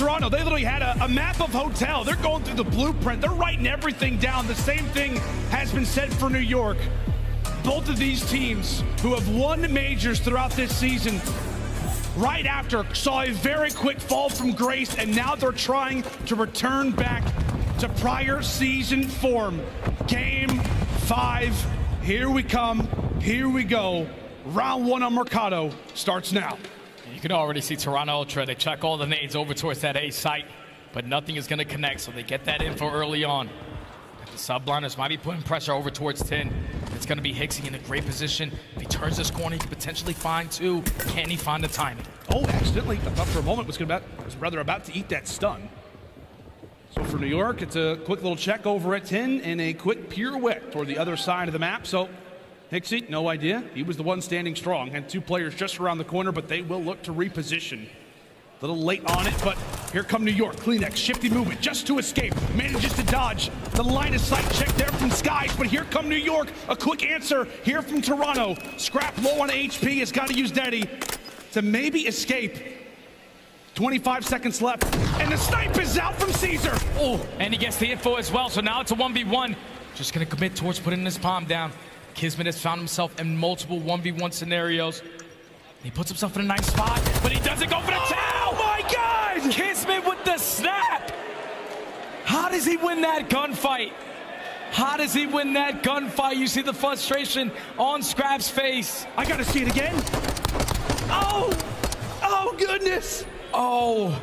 Toronto. They literally had a map of hotel. They're going through the blueprint. They're writing everything down. The same thing has been said for New York. Both of these teams who have won majors throughout this season, right after, saw a very quick fall from grace, and now they're trying to return back to prior season form. Game 5, here we come, here we go. Round 1 on Mercado starts now. You can already see Toronto Ultra. They check all the nades over towards that A site, but nothing is going to connect, so they get that info early on. The Subliners might be putting pressure over towards 10. It's going to be Hixie in a great position. If he turns this corner, he could potentially find 2. Can he find the timing? Oh, accidentally, I thought for a moment was rather about to eat that stun. So for New York, it's a quick little check over at 10 and a quick pirouette toward the other side of the map. So Hixie, no idea. He was the one standing strong. Had 2 players just around the corner, but they will look to reposition. A little late on it, but here come New York. Kleenex, shifty movement just to escape. Manages to dodge. The line of sight check there from Skies, but here come New York. A quick answer here from Toronto. Scrap low on HP, has got to use Daddy to maybe escape. 25 seconds left, and the snipe is out from Caesar. Oh, and he gets the info as well, so now it's a 1v1. Just gonna commit towards putting his palm down. Kismet has found himself in multiple 1v1 scenarios. He puts himself in a nice spot, but he doesn't go for the towel. Oh my God! Kismet with the snap. How does he win that gunfight? How does he win that gunfight? You see the frustration on Scrap's face. I gotta see it again. Oh goodness. Oh,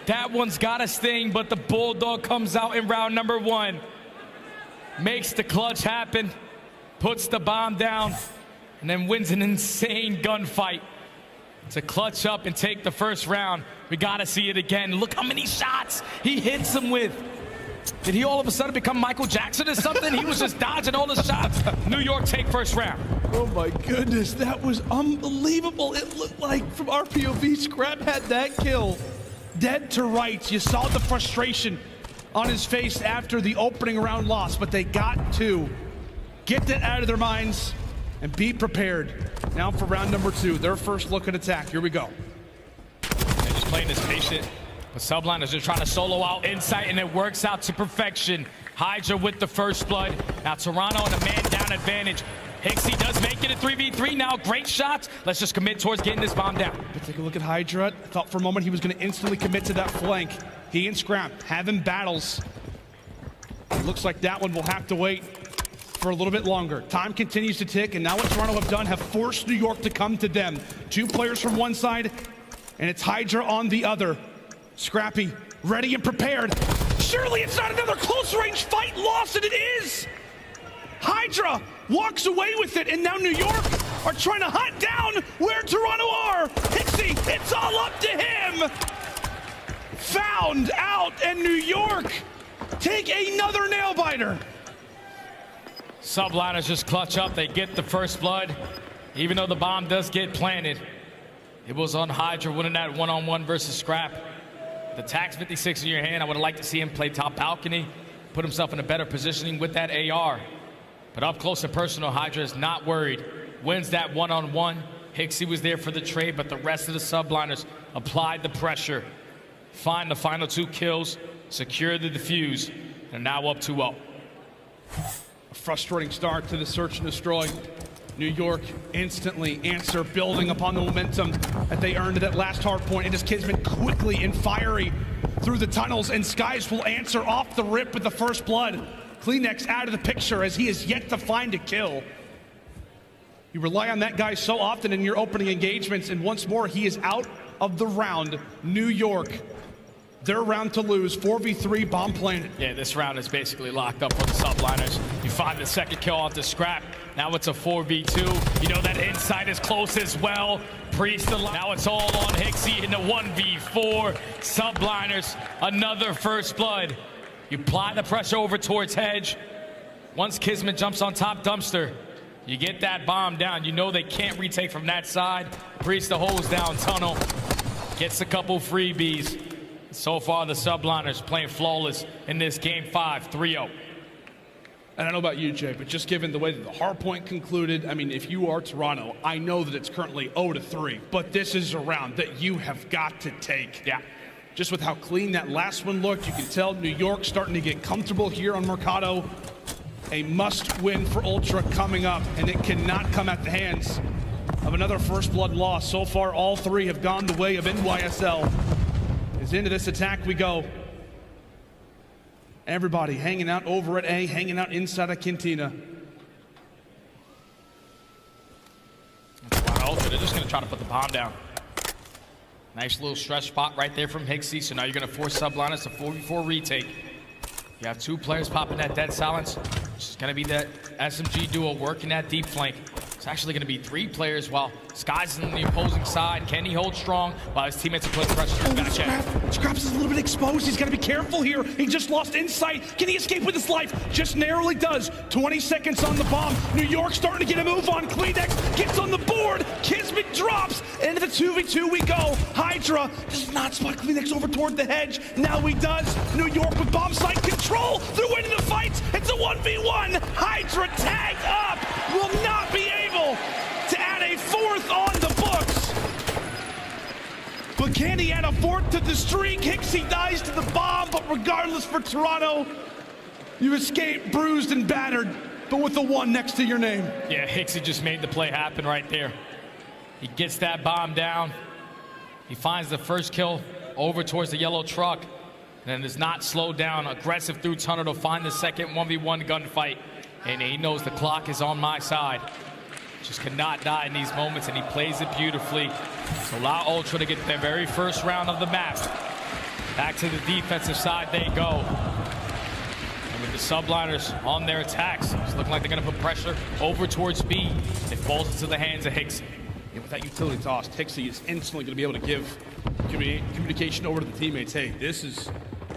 that one's gotta sting, but the Bulldog comes out in round number 1. Makes the clutch happen, puts the bomb down, and then wins an insane gunfight to clutch up and take the first round. We gotta see it again. Look how many shots he hits him with. Did he all of a sudden become Michael Jackson or something? He was just dodging all the shots. New York take first round. Oh my goodness, that was unbelievable. It looked like from our POV, Scrap had that kill. Dead to rights. You saw the frustration on his face after the opening round loss, but they got to get that out of their minds and be prepared. Now for round number 2, their first look at attack. Here we go. They're just playing this patient. The Subliners are trying to solo out Insight, and it works out to perfection. Hydra with the first blood. Now Toronto in a man-down advantage. Hixie does make it a 3v3 now. Great shots. Let's just commit towards getting this bomb down. But take a look at Hydra. I thought for a moment he was going to instantly commit to that flank. He and Scrap having battles. Looks like that one will have to wait for a little bit longer. Time continues to tick, and now what Toronto have done have forced New York to come to them. 2 players from one side, and it's Hydra on the other. Scrappy, ready and prepared. Surely it's not another close range fight lost, and it is! Hydra walks away with it, and now New York are trying to hunt down where Toronto are. Hixie, it's all up to him! Found out, and New York take another nail-biter. Subliners just clutch up. They get the first blood. Even though the bomb does get planted, it was on Hydra winning that one-on-one versus Scrap. The Tax 56 in your hand, I would have liked to see him play top balcony, put himself in a better positioning with that AR. But up close and personal, Hydra is not worried. Wins that one-on-one. Hixie was there for the trade, but the rest of the Subliners applied the pressure. Find the final 2 kills, secure the defuse, and now up 2-0. A frustrating start to the search and destroy. New York instantly answer, building upon the momentum that they earned at that last hard point. It is Kismet quickly and fiery through the tunnels, and Skies will answer off the rip with the first blood. Kleenex out of the picture as he is yet to find a kill. You rely on that guy so often in your opening engagements, and once more he is out of the round. New York, their round to lose, 4v3 bomb planted. Yeah, this round is basically locked up for the Subliners. You find the second kill off the Scrap. Now it's a 4v2. You know that Insight is close as well. Priest, now it's all on Hixie in the 1v4. Subliners, another first blood. You apply the pressure over towards Hedge. Once Kismet jumps on top Dumpster, you get that bomb down. You know they can't retake from that side. Priest the hose down tunnel. Gets a couple freebies. So far, the Subliners playing flawless in this game 5, 3-0. And I don't know about you, Jay, but just given the way that the hard point concluded, I mean, if you are Toronto, I know that it's currently 0-3, but this is a round that you have got to take. Yeah. just with how clean that last one looked, you can tell New York starting to get comfortable here on Mercado. A must-win for Ultra coming up, and it cannot come at the hands of another first blood loss. So far, all three have gone the way of NYSL. As into this attack we go. Everybody hanging out over at A, hanging out inside of Cantina. Ultra, they're just going to try to put the bomb down. Nice little stretch spot right there from Hicksy. So now you're going to force Subliners to 4v4 retake. You have two players popping that dead silence. It's going to be that SMG duo working that deep flank. It's actually going to be three players while Sky's on the opposing side. Can he hold strong while his teammates are putting pressure? Scraps is a little bit exposed. He's got to be careful here. He just lost insight. Can he escape with his life? Just narrowly does. 20 seconds on the bomb. New York starting to get a move on. Kleenex gets on the board. Kismet drops. Into the 2v2 we go. Hydra does not spot Kleenex over toward the hedge. Now he does. New York with bomb site control. They're winning the fights. It's a 1v1. Hydra tagged up. Will not be able to add a fourth on the books. But can he add a fourth to the streak? Hicksy dies to the bomb, but regardless for Toronto, you escape bruised and battered, but with the one next to your name. Yeah, Hicksy just made the play happen right there. He gets that bomb down. He finds the first kill over towards the yellow truck, and then is not slowed down. Aggressive through tunnel to find the second 1v1 gunfight. And he knows the clock is on my side. Just cannot die in these moments, and he plays it beautifully. So allow Ultra to get their very first round of the map. Back to the defensive side they go. And with the Subliners on their attacks, it's looking like they're going to put pressure over towards B. It falls into the hands of Hicksy. Yeah, with that utility toss, Hicksy is instantly going to be able to give communication over to the teammates. Hey, this is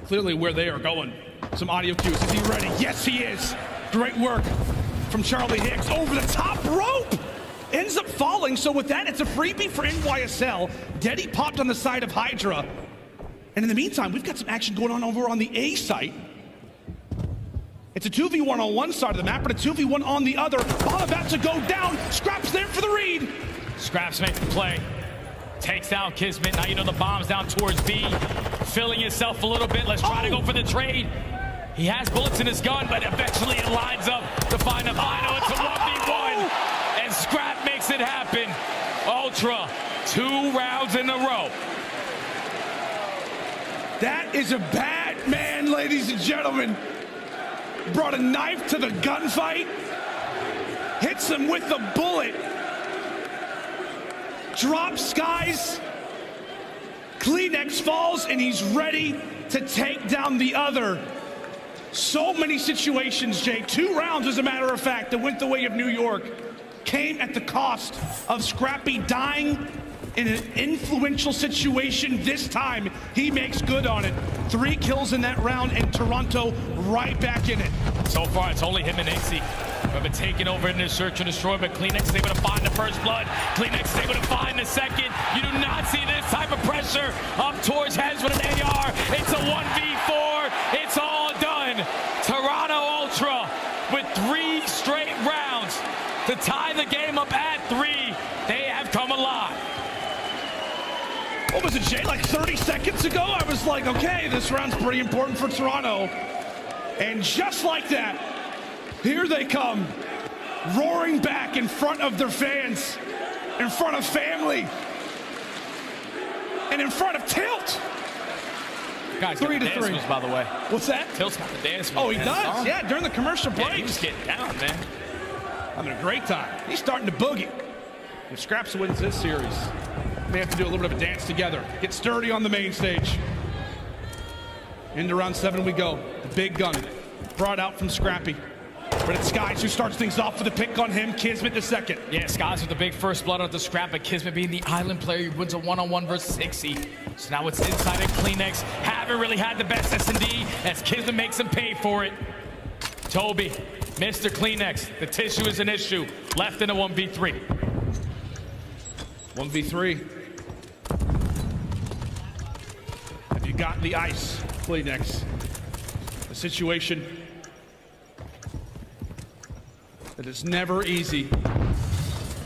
clearly where they are going. Some audio cues. Is he ready? Yes, he is. Great work from Charlie Hicks over the top rope. Ends up falling, so with that, it's a freebie for NYSL. Deddy popped on the side of Hydra. And in the meantime, we've got some action going on over on the A site. It's a 2v1 on one side of the map, but a 2v1 on the other. Bomb about to go down. Scraps there for the read. Scraps makes the play. Takes down Kismet. Now you know the bomb's down towards B. Filling himself a little bit. Let's try to go for the trade. He has bullets in his gun, but eventually it lines up to find a final. It's a 1v1, and Scrap makes it happen. Ultra, 2 rounds in a row. That is a bad man, ladies and gentlemen. Brought a knife to the gunfight. Hits him with the bullet. Drops Skies. Kleenex falls, and he's ready to take down the other. So many situations, Jay. 2 rounds, as a matter of fact, that went the way of New York. Came at the cost of Scrappy dying in an influential situation. This time, he makes good on it. 3 kills in that round, and Toronto right back in it. So far, it's only him and AC who have been taken over in this search and destroy, but Kleenex is able to find the first blood. Kleenex is able to find the second. You do not see this type of pressure up towards heads with an AR. It's a 1v4. It's all done. Toronto Ultra with 3 straight rounds to tie the game up at 3. They have come alive. What was it, Jay? Like 30 seconds ago, I was like, okay, this round's pretty important for Toronto. And just like that, here they come, roaring back in front of their fans, in front of family, and in front of Tilt. Guys, 3-3 moves, by the way. What's that? Tilt's got the dance moves. Oh, he does? Yeah, during the commercial break. Yeah, he was getting down, man. Having a great time. He's starting to boogie. If Scraps wins this series, may have to do a little bit of a dance together. Get sturdy on the main stage. Into round 7 we go. The big gun brought out from Scrappy. But it's Skies who starts things off with a pick on him. Kismet the second. Yeah, Skies with the big first blood on the Scrap, but Kismet being the island player, he wins a 1-on-1 versus Hicksy. So now it's inside of Kleenex. Haven't really had the best S&D as Kismet makes him pay for it. Toby, Mr. Kleenex, the tissue is an issue. Left in a 1v3. 1v3. Have you got the ice, Kleenex? A situation that is never easy.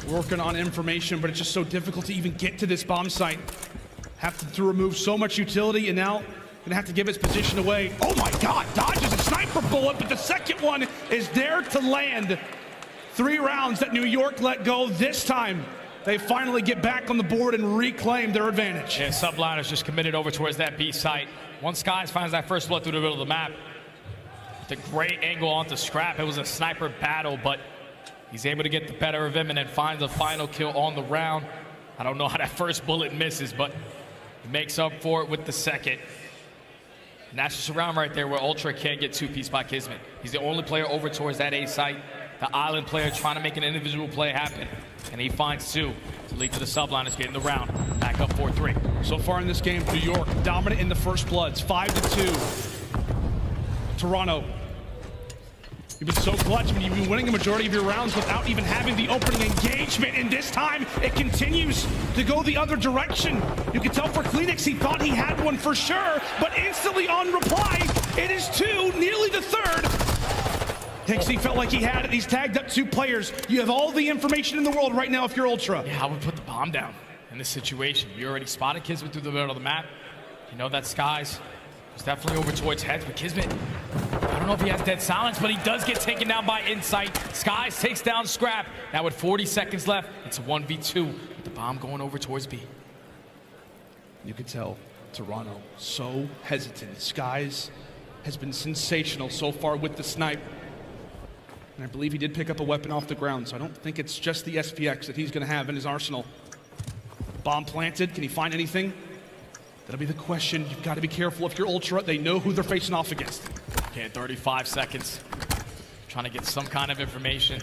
Working on information, but it's just so difficult to even get to this bomb site. have to remove so much utility, and now gonna have to give his position away. Oh my God, dodges a sniper bullet, but the second one is there to land. 3 rounds that New York let go. This time, they finally get back on the board and reclaim their advantage. Yeah, Subliners just committed over towards that B site. Once Skies finds that first blood through the middle of the map, the great angle onto Scrap. It was a sniper battle, but he's able to get the better of him and then finds the final kill on the round. I don't know how that first bullet misses, but he makes up for it with the second. And that's just a round right there where Ultra can't get 2-piece by Kismet. He's the only player over towards that A site. The island player trying to make an individual play happen. And he finds 2 to lead to the Subliners getting the round. Back up 4-3. So far in this game, New York dominant in the first bloods, 5-2. Toronto, you've been so clutch when you've been winning a majority of your rounds without even having the opening engagement, and this time it continues to go the other direction. You can tell for Kleenex he thought he had one for sure, but instantly on reply, it is 2, nearly the third. Hixie felt like he had it. He's tagged up 2 players. You have all the information in the world right now if you're Ultra. Yeah, I would put the bomb down in this situation. You already spotted Kismet through the middle of the map. You know that Skies was definitely over towards heads, but Kismet, I don't know if he has dead silence, but he does get taken down by Insight. Skies takes down Scrap. Now with 40 seconds left, it's a 1v2 with the bomb going over towards B. You could tell Toronto so hesitant. Skies has been sensational so far with the snipe. And I believe he did pick up a weapon off the ground, so I don't think it's just the SPX that he's going to have in his arsenal. Bomb planted. Can he find anything? That'll be the question. You've got to be careful if you're Ultra. They know who they're facing off against. Okay, 35 seconds. Trying to get some kind of information,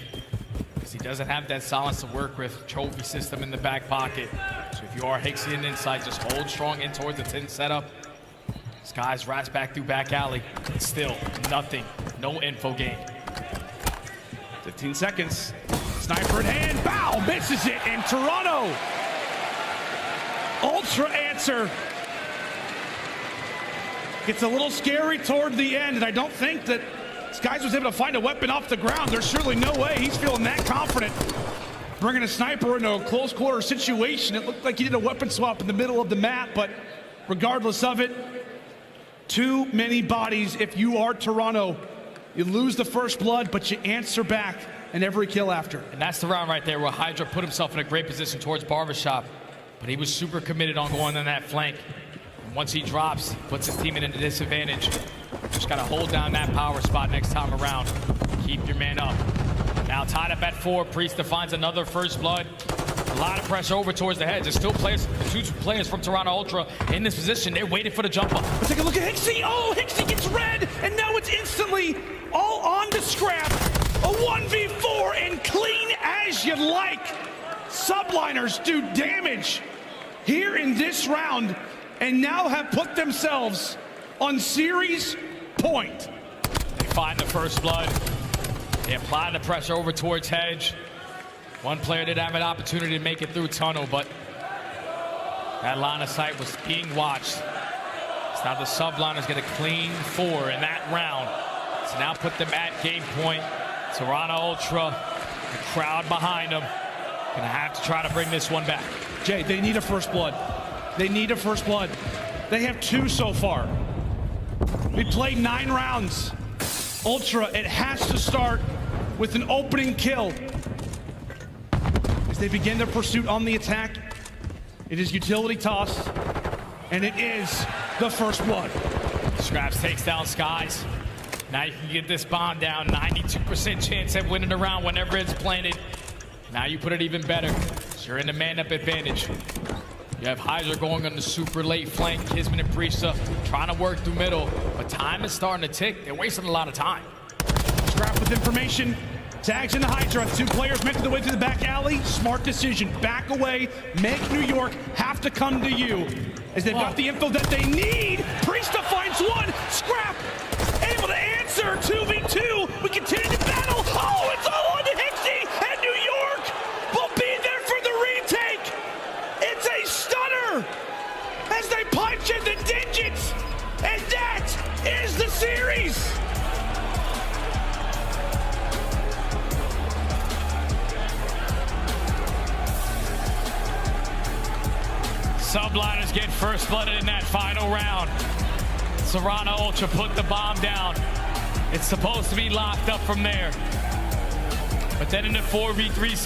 because he doesn't have that silence to work with. Trophy system in the back pocket. So if you are Hixie and Inside, just hold strong in towards the 10 setup. Skies rats back through back alley. Still nothing. No info gained. 15 seconds. Sniper in hand. Bow! Misses it. And Toronto. Ultra answer. It's a little scary toward the end, and I don't think that Skies was able to find a weapon off the ground. There's surely no way he's feeling that confident. Bringing a sniper into a close quarter situation. It looked like he did a weapon swap in the middle of the map, but regardless of it, too many bodies. If you are Toronto, you lose the first blood, but you answer back in every kill after. And that's the round right there where Hydra put himself in a great position towards Barbershop, but he was super committed on going on that flank. And once he drops, puts his team in a disadvantage. Just got to hold down that power spot next time around. Keep your man up. Now tied up at 4, Priest finds another first blood. A lot of pressure over towards the heads. There's still players, 2 players from Toronto Ultra in this position. They're waiting for the jump up. Let's take a look at Hixie. Oh, Hixie gets red, and now it's instantly all on to Scrap. A 1v4 and clean as you like. Subliners do damage here in this round and now have put themselves on series point. They find the first blood. They apply the pressure over towards Hedge. One player did have an opportunity to make it through tunnel, but that line of sight was being watched. So now the Subliners get a clean 4 in that round. So now put them at game point. Toronto Ultra, the crowd behind them, gonna have to try to bring this one back. Jay, they need a first blood. They need a first blood. They have 2 so far. We played 9 rounds. Ultra, it has to start with an opening kill. As they begin their pursuit on the attack, it is utility toss, and it is the first blood. Scraps takes down Skies. Now you can get this bomb down. 92% chance at winning the round whenever it's planted. Now you put it even better. So you're in the man-up advantage. You have Hydra going on the super late flank. Kismet and Priesta trying to work through middle. But time is starting to tick. They're wasting a lot of time. Scrap with information. Tags in the Hydra. 2 players making their way through the back alley. Smart decision. Back away. Make New York have to come to you. As they've got the info that they need. Priesta finds one. Scrap able to answer. 2v2. We continue to battle. Oh, it's all on to Hixie, and New York will be there for the retake. It's a stunner as they punch in the digits, and that is the series. Subliners get first first blood in that final round. Serrano Ultra put the bomb down. It's supposed to be locked up from there. But then in the 4v3 situation,